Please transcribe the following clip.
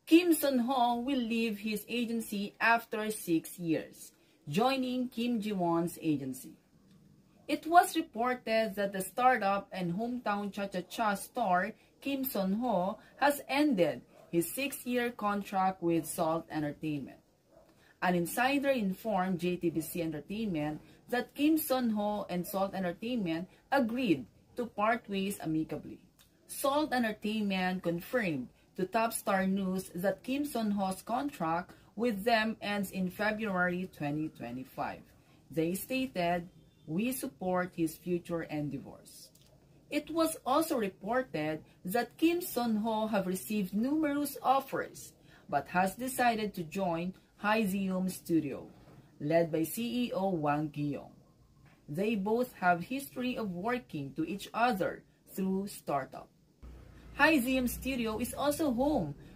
Kim Sun-ho will leave his agency after 6 years, joining Kim Ji-won's agency. It was reported that the startup and hometown cha-cha-cha star Kim Sun-ho has ended his 6-year contract with Salt Entertainment. An insider informed JTBC Entertainment that Kim Sun-ho and Salt Entertainment agreed to part ways amicably. Salt Entertainment confirmed to Top Star News that Kim Sun-ho's contract with them ends in February 2025. They stated, "We support his future endeavors." It was also reported that Kim Sun-ho have received numerous offers but has decided to join Hyzeum Studio, led by CEO Wang Giyong. They both have history of working to each other through startup. Hyzeum Studio is also home